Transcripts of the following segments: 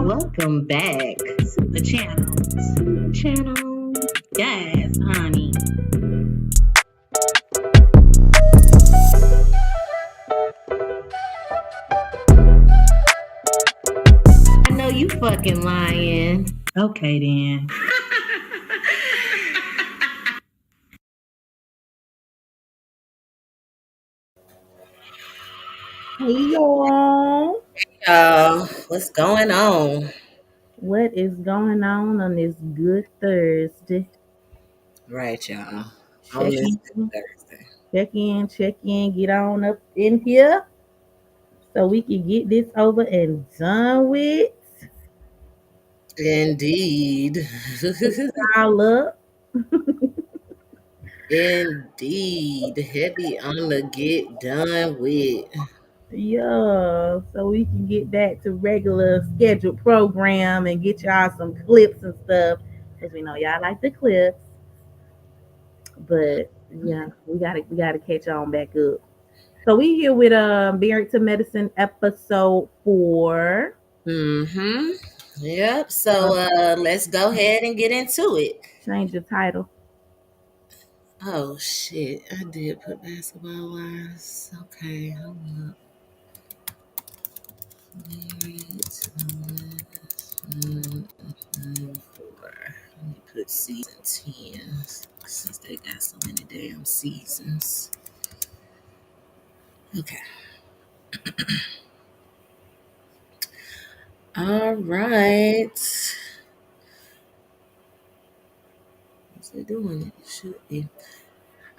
Welcome back to the channel. Yes, honey. I know you fucking lying. Okay then. Hey y'all, What's going on? what is going on this good Thursday? Right, y'all. On Check this in, Thursday. get on up in here so we can get this over and done with. Indeed. All up. Indeed. Heavy on the get done with. Yeah, so we can get back to regular scheduled program and get y'all some clips and stuff. Cause we know y'all like the clips, but yeah, we gotta catch on back up. So we here with Married to Medicine episode 4. Mm-hmm. Yep. Uh, So let's go ahead and get into it. change the title. Oh shit. I did put basketball wise. Okay, hold up. Married to Medicine. Let me put season 10 since they got so many damn seasons. Okay. All right. What's it doing? It should be.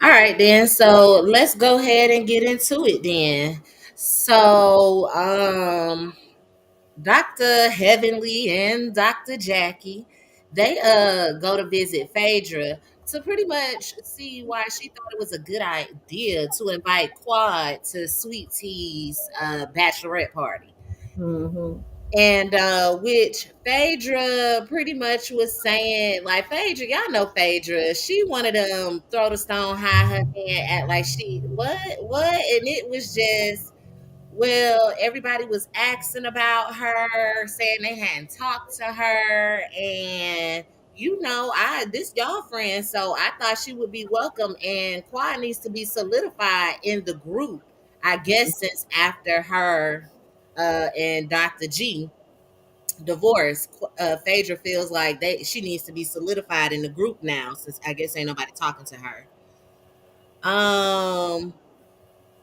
All right, then. So let's go ahead and get into it then. So, Dr. Heavenly and Dr. Jackie, they go to visit Phaedra to pretty much see why she thought it was a good idea to invite Quad to Sweet Tea's bachelorette party. Mm-hmm. And which Phaedra pretty much was saying, like Phaedra, y'all know Phaedra, she wanted to throw the stone high her hand, act like she what, and it was just well, everybody was asking about her, saying they hadn't talked to her, and I this y'all friend, so I thought she would be welcome. And Quad needs to be solidified in the group, I guess, since after her and Dr. G divorce, Phaedra feels like she needs to be solidified in the group now, since I guess ain't nobody talking to her. Um,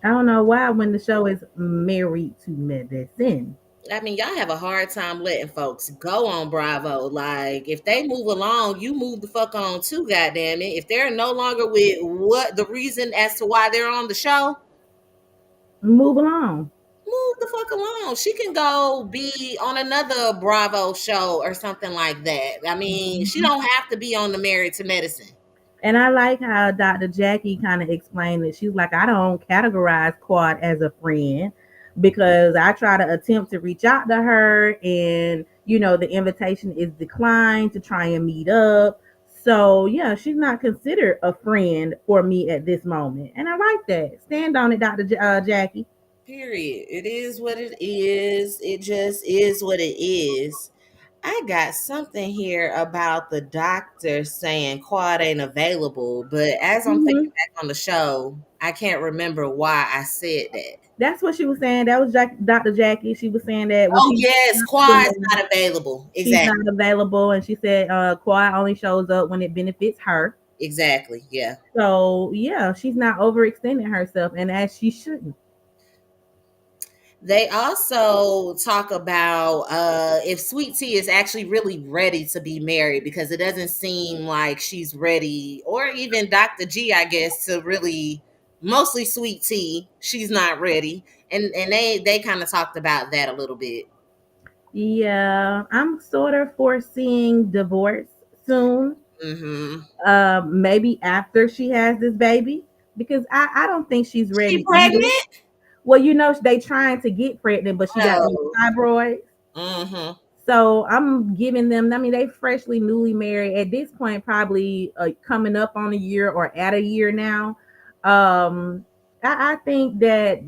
I don't know why when the show is Married to Medicine. I mean, y'all have a hard time letting folks go on Bravo. Like, if they move along, you move the fuck on too, goddamn it. If they're no longer with what the reason as to why they're on the show, Move along. move the fuck along. She can go be on another Bravo show or something like that. I mean, she Mhm. don't have to be on the Married to Medicine. And I like how Dr. Jackie kind of explained it. She's like, I don't categorize Quad as a friend because I try to attempt to reach out to her, and the invitation is declined to try and meet up. So yeah, she's not considered a friend for me at this moment, and I like that. Stand on it, Jackie. Period. It is what it is. It just is what it is. I got something here about the doctor saying Quad ain't available, but as I'm thinking Hmm. back on the show, I can't remember why I said that. That's what she was saying. That was Dr. Jackie. She was saying that when Oh yes, Quad's not available. she's not Exactly. available, and she said Quad only shows up when it benefits her. Exactly. Yeah. So yeah, she's not overextending herself, and as she shouldn't. They also talk about if Sweet Tea is actually really ready to be married because it doesn't seem like she's ready, or even Dr. G, I guess, to really mostly Sweet Tea. She's not ready, and they kind of talked about that a little bit. Yeah, I'm sort of foreseeing divorce soon. Hmm. Maybe after she has this baby, because I don't think she's She ready either. pregnant? Well, they trying to get pregnant, but she got those Oh. fibroids. Hmm. So I'm giving them. I mean, they freshly newly married at this point, probably coming up on a year or at a year now. I think that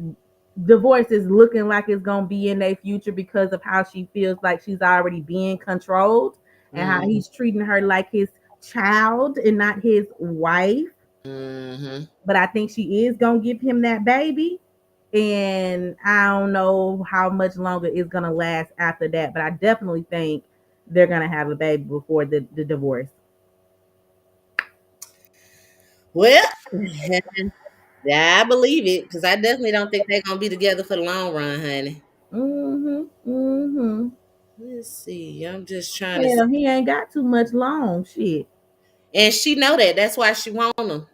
divorce is looking like it's gonna be in their future because of how she feels like she's already being controlled and how he's treating her like his child and not his wife. Mm-hmm. But I think she is gonna give him that baby. And I don't know how much longer it's gonna last after that. But I definitely think they're gonna have a baby before the divorce. Well, yeah, I believe it because I definitely don't think they're gonna be together for the long run, honey. Mm-hmm. Mm-hmm. Let's see. I'm just trying to see. Hell, he ain't got too much long. Shit. And she know that. That's why she want him.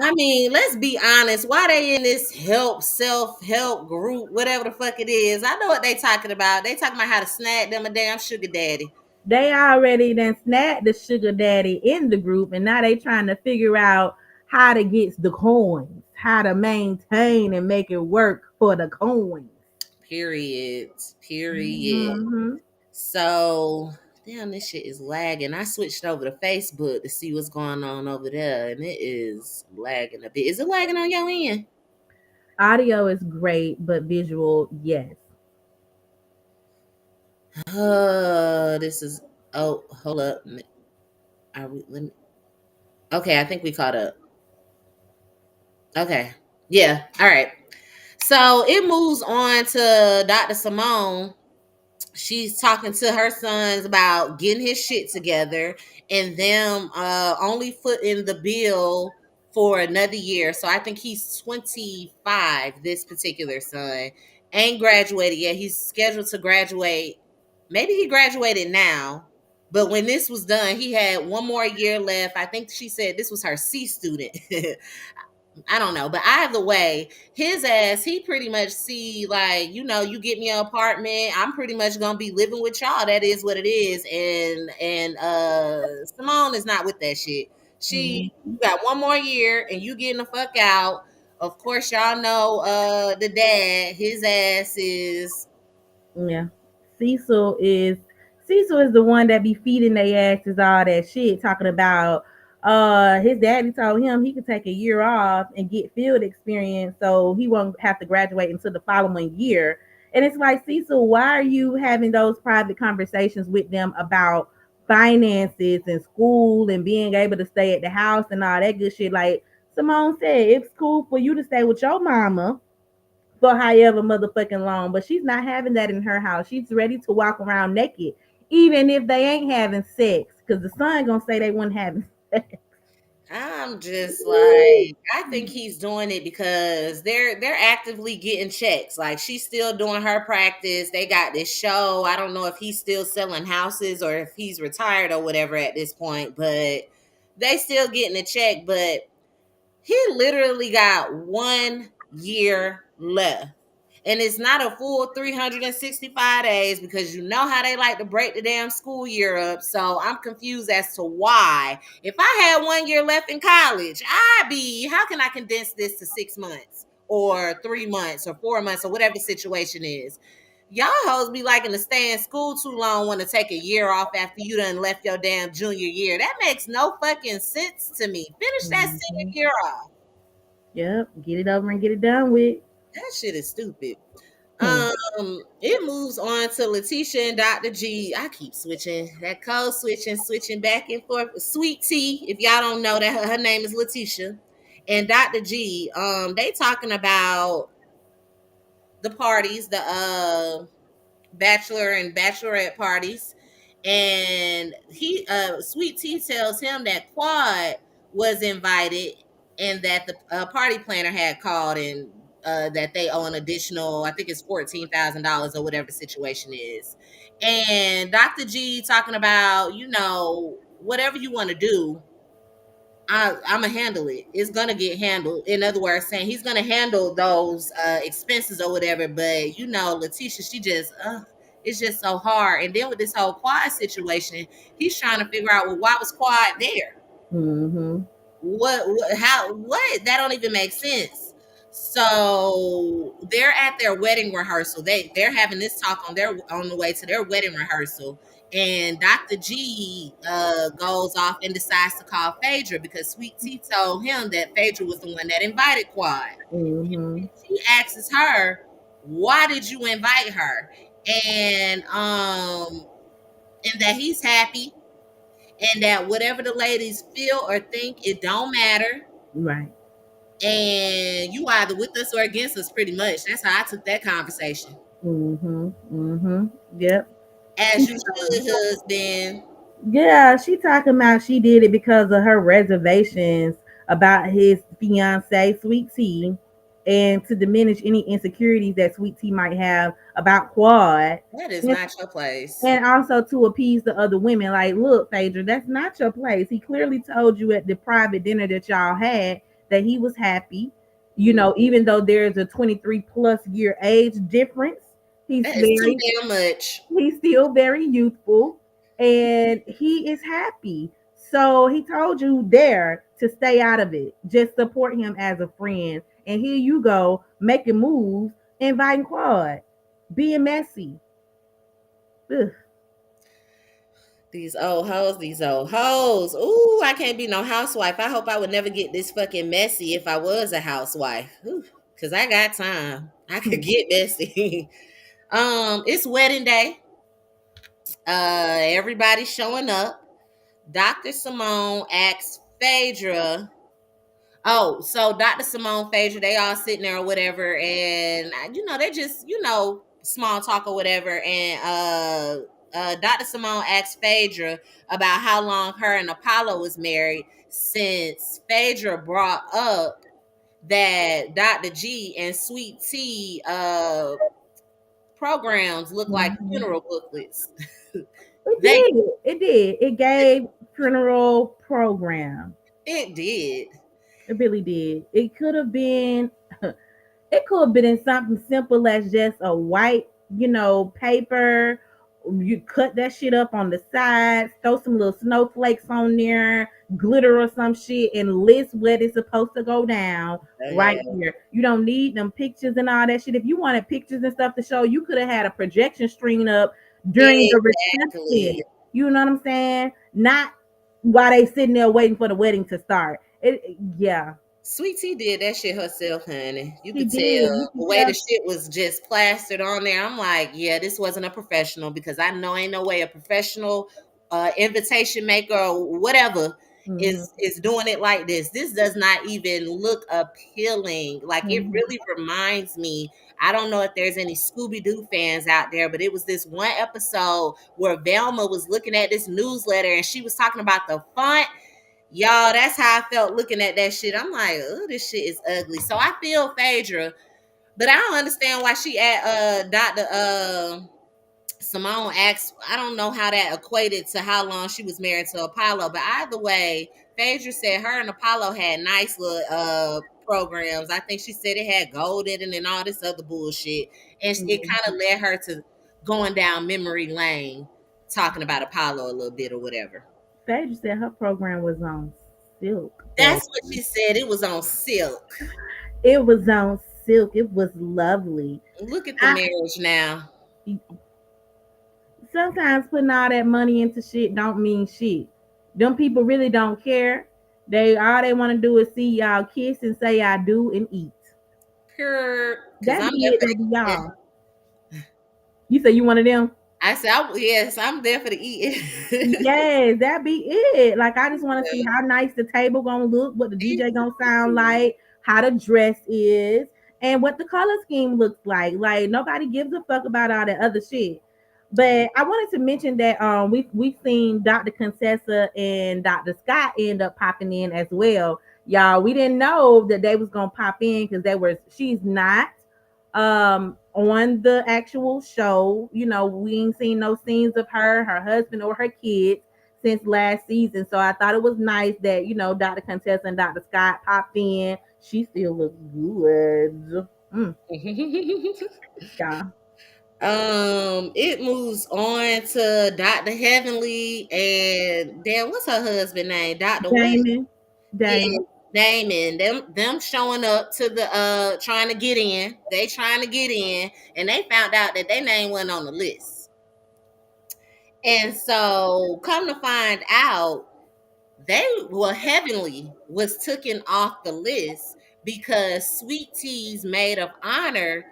I mean, let's be honest. Why they in this self-help group, whatever the fuck it is? I know what they talking about. They talking about how to snag them a damn sugar daddy. They already then snapped the sugar daddy in the group, and now they trying to figure out how to get the coins, how to maintain and make it work for the coins. Period. Period. Mm-hmm. So, damn, this shit is lagging. I switched over to Facebook to see what's going on over there, and it is lagging a bit. Is it lagging on your end? Audio is great, but visual, yes. This is. Oh, hold up. Are we? Let me. Okay, I think we caught up. Okay. Yeah. All right. So it moves on to Dr. Simone. She's talking to her sons about getting his shit together and them only footing the bill for another year. So I think he's 25, this particular son. Ain't graduated yet. He's scheduled to graduate. Maybe he graduated now. But when this was done, he had one more year left. I think she said this was her C student. I don't know, but either way, his ass, he pretty much see like, you get me an apartment, I'm pretty much gonna be living with y'all. That is what it is. And Simone is not with that shit. She you got one more year and you getting the fuck out. Of course, y'all know the dad, his ass is Yeah. Cecil is the one that be feeding their asses all that shit, talking about his daddy told him he could take a year off and get field experience so he won't have to graduate until the following year. And it's like, Cecil, why are you having those private conversations with them about finances and school and being able to stay at the house and all that good shit? Like Simone said, it's cool for you to stay with your mama for however motherfucking long, but she's not having that in her house. She's ready to walk around naked, even if they ain't having sex, because the son gonna say they weren't having sex. I'm just like, I think he's doing it because they're actively getting checks. Like she's still doing her practice. They got this show. I don't know if he's still selling houses or if he's retired or whatever at this point, but they still getting a check. But he literally got 1 year left. And it's not a full 365 days because you know how they like to break the damn school year up. So I'm confused as to why. If I had 1 year left in college, how can I condense this to 6 months or 3 months or 4 months or whatever the situation is? Y'all hoes be liking to stay in school too long, want to take a year off after you done left your damn junior year. That makes no fucking sense to me. Finish that senior year off. Yep, get it over and get it done with. That shit is stupid. Hmm. It moves on to Letitia and Dr. G. I keep switching that code, switching back and forth. Sweet Tea, if y'all don't know that her name is Letitia, and Dr. G. They talking about the parties, the bachelor and bachelorette parties, and he Sweet Tea tells him that Quad was invited and that the party planner had called and that they owe an additional, I think it's $14,000 or whatever the situation is. And Dr. G talking about, whatever you want to do, I'm gonna handle it. It's gonna get handled. In other words, saying he's gonna handle those expenses or whatever. But Letitia, it's just so hard. And then with this whole Quad situation, he's trying to figure out, well, why was Quad there? Mm-hmm. What? How? What? That don't even make sense. So they're at their wedding rehearsal. They're having this talk on the way to their wedding rehearsal. And Dr. G goes off and decides to call Phaedra because Sweet Tea told him that Phaedra was the one that invited Quad. Mm-hmm. He asks her, "Why did you invite her?" And that he's happy, and that whatever the ladies feel or think, it don't matter. Right. And you either with us or against us, pretty much. That's how I took that conversation. Mm-hmm. Mm-hmm. Yep. As you should, husband. Yeah, she talking about she did it because of her reservations about his fiance, Sweet Tea, and to diminish any insecurities that Sweet Tea might have about Quad. That is And, not your place. and also to appease the other women. Like, look, Phaedra, that's not your place. He clearly told you at the private dinner that y'all had that he was happy. You know, even though there's a 23 plus year age difference, he's That is too very damn much. he's still very youthful and he is happy. So he told you there to stay out of it. Just support him as a friend. And here you go, making moves, inviting Quad, being messy. Ugh. These old hoes. Ooh, I can't be no housewife. I hope I would never get this fucking messy if I was a housewife. Cause I got time. I could get messy. It's wedding day. Everybody's showing up. Dr. Simone asks Phaedra. Oh, so Dr. Simone, Phaedra, they all sitting there or whatever, and they just small talk or whatever, and Dr. Simone asked Phaedra about how long her and Apollo was married, since Phaedra brought up that Dr. G and Sweet Tea programs look like funeral booklets. It did. It gave funeral program. It did. It really did. It could have been in something simple as just a white, paper. You cut that shit up on the sides, throw some little snowflakes on there, glitter or some shit, and list what it's supposed to go down right here. You don't need them pictures and all that shit. If you wanted pictures and stuff to show, you could have had a projection screen up during the reception. You know what I'm saying? Not while they sitting there waiting for the wedding to start. Yeah. Sweet Tea did that shit herself, honey. You could tell the way the shit was just plastered on there. I'm like, yeah, this wasn't a professional, because I know ain't no way a professional invitation maker or whatever is doing it like this. This does not even look appealing. Like, it really reminds me. I don't know if there's any Scooby-Doo fans out there, but it was this one episode where Velma was looking at this newsletter and she was talking about the font. Y'all, that's how I felt looking at that shit. I'm like, oh, this shit is ugly. So I feel Phaedra, but I don't understand why she at Dr. Simone asked. I don't know how that equated to how long she was married to Apollo, but either way, Phaedra said her and Apollo had nice little programs. I think she said it had gold in it and all this other bullshit. And it kind of led her to going down memory lane, talking about Apollo a little bit or whatever. Phaedra said her program was on Silk. That's what she said. It was on Silk. It was on Silk. It was lovely. Look at the marriage now. Sometimes putting all that money into shit don't mean shit. Them people really don't care. All they want to do is see y'all kiss and say I do and eat. Pure. That's it, baby, y'all. You say you one of them? I said, yes, I'm there for the eat. Yes, that be it. Like, I just want to see how nice the table gonna look, what the DJ gonna sound like, how the dress is, and what the color scheme looks like. Like, nobody gives a fuck about all that other shit. But I wanted to mention that we've seen Dr. Contessa and Dr. Scott end up popping in as well. Y'all, we didn't know that they was gonna pop in because she's not on the actual show. We ain't seen no scenes of her husband, or her kids since last season. So I thought it was nice that, Dr. Contessa and Dr. Scott popped in. She still looks good. Yeah. It moves on to Dr. Heavenly and then what's her husband name? Dr. Damon. naming them showing up to the trying to get in. They trying to get in, and they found out that their name wasn't on the list. And so, come to find out, they were Heavenly was taken off the list because Sweet Tea's maid of honor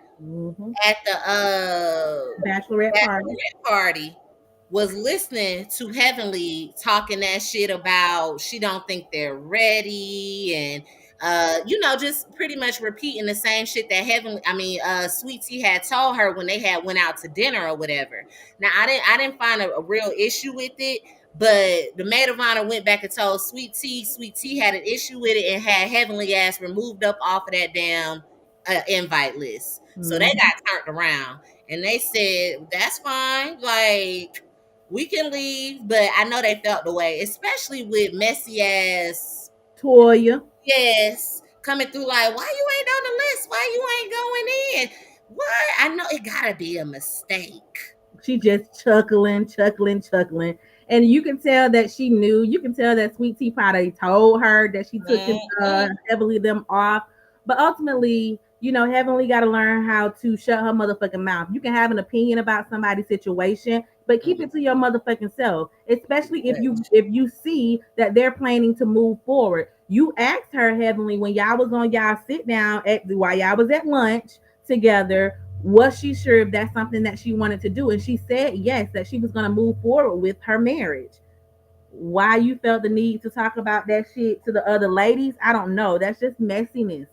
at the Bachelorette party party was listening to Heavenly talking that shit about she don't think they're ready, and just pretty much repeating the same shit that Sweet Tea had told her when they had went out to dinner or whatever. Now I didn't find a real issue with it, but the maid of honor went back and told Sweet Tea had an issue with it and had Heavenly ass removed up off of that damn invite list. So they got turned around and they said, that's fine. Like, we can leave, but I know they felt the way, especially with messy ass Toya. Yes, coming through like, why you ain't on the list? Why you ain't going in? What? I know it gotta be a mistake. She just chuckling. And you can tell that she knew. You can tell that Sweet Tea probably told her that she took Heavenly them off. But ultimately, Heavenly got to learn how to shut her motherfucking mouth. You can have an opinion about somebody's situation, but keep it to your motherfucking self. Especially if you see that they're planning to move forward. You asked her, Heavenly, when y'all was on y'all sit down while y'all was at lunch together, was she sure if that's something that she wanted to do? And she said yes, that she was going to move forward with her marriage. Why you felt the need to talk about that shit to the other ladies, I don't know. That's just messiness.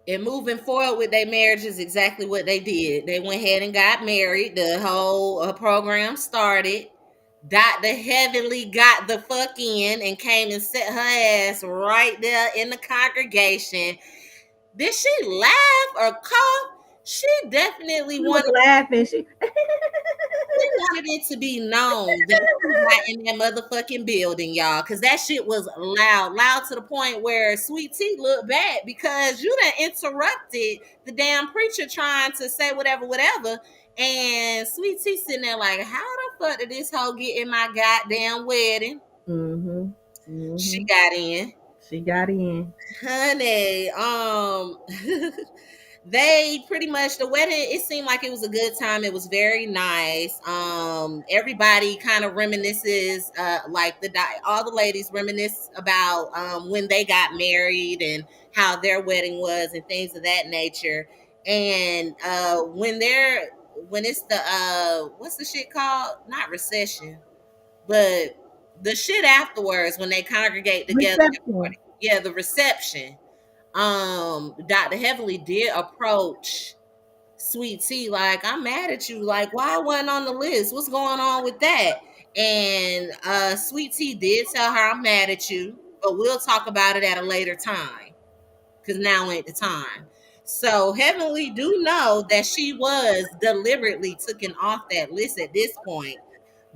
And moving forward with their marriage is exactly what they did. They went ahead and got married. The whole program started. Dr. Heavenly got the fuck in and came and set her ass right there in the congregation. Did she laugh or cough? She definitely wanted laughing. She wanted it to be known that she was in that motherfucking building, y'all, because that shit was loud to the point where Sweet Tea looked bad because you done interrupted the damn preacher trying to say whatever, and Sweet Tea sitting there like, how the fuck did this hoe get in my goddamn wedding? She got in. Honey, they pretty much, the wedding, it seemed like it was a good time. It was very nice. Everybody kind of reminisces, all the ladies reminisce about when they got married and how their wedding was and things of that nature. And when it's the what's the shit called? Not recession, but the shit afterwards when they congregate together. Yeah, the reception. Dr. Heavenly did approach Sweet Tea like, I'm mad at you. Like, why I wasn't on the list? What's going on with that? And Sweet Tea did tell her, I'm mad at you, but we'll talk about it at a later time because now ain't the time. So Heavenly do know that she was deliberately taken off that list at this point.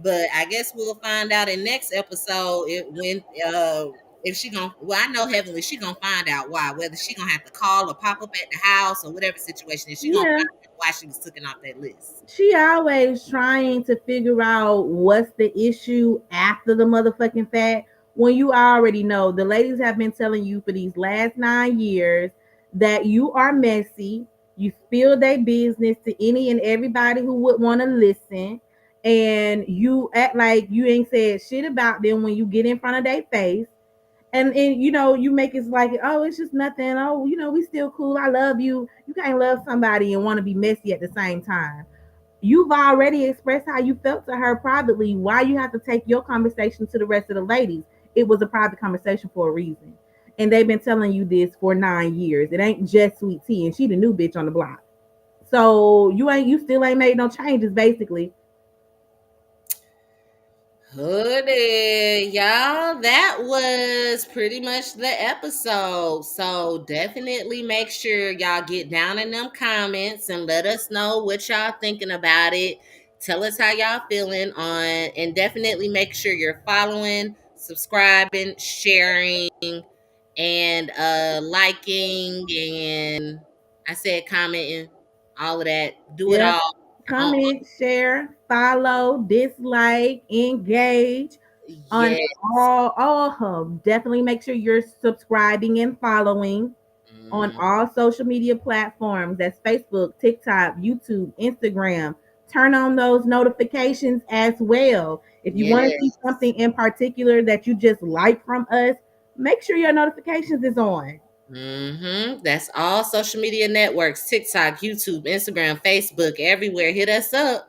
But I guess we'll find out in next episode if she gonna, well, I know Heavenly, she gonna find out why, whether she gonna have to call or pop up at the house or whatever situation is. She gonna find out why she was taken off that list. She always trying to figure out what's the issue after the motherfucking fact, when you already know. The ladies have been telling you for these last 9 years that you are messy. You spill their business to any and everybody who would want to listen, and you act like you ain't said shit about them when you get in front of their face. And you make it like, oh, it's just nothing. Oh, we still cool. I love you. You can't love somebody and want to be messy at the same time. You've already expressed how you felt to her privately. Why you have to take your conversation to the rest of the ladies? It was a private conversation for a reason. And they've been telling you this for 9 years. It ain't just Sweet Tea, and she the new bitch on the block. So you still ain't made no changes, basically. Hoodie, y'all, that was pretty much the episode. So definitely make sure y'all get down in them comments and let us know what y'all thinking about it. Tell us how y'all feeling on, and definitely make sure you're following, subscribing, sharing, and liking, and I said commenting, all of that. Do it all. Comment, share, follow, dislike, engage. on Yes. definitely make sure you're subscribing and following on Mm, all social media platforms. That's Facebook, TikTok, YouTube, Instagram. Turn on those notifications as well. If you want to see yes. something in particular that you just like from us, make sure your notifications is on. That's all social media networks: TikTok, YouTube, Instagram, Facebook, everywhere. Hit us up.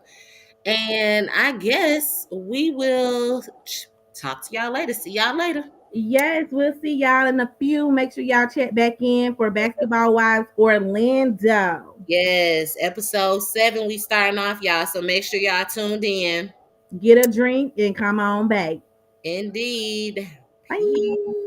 And I guess we will talk to y'all later. See y'all later. Yes, we'll see y'all in a few. Make sure y'all check back in for Basketball Wives Orlando. Yes, episode 7 we starting off, y'all. So make sure y'all tuned in. Get a drink and come on back. Indeed. Peace. Bye.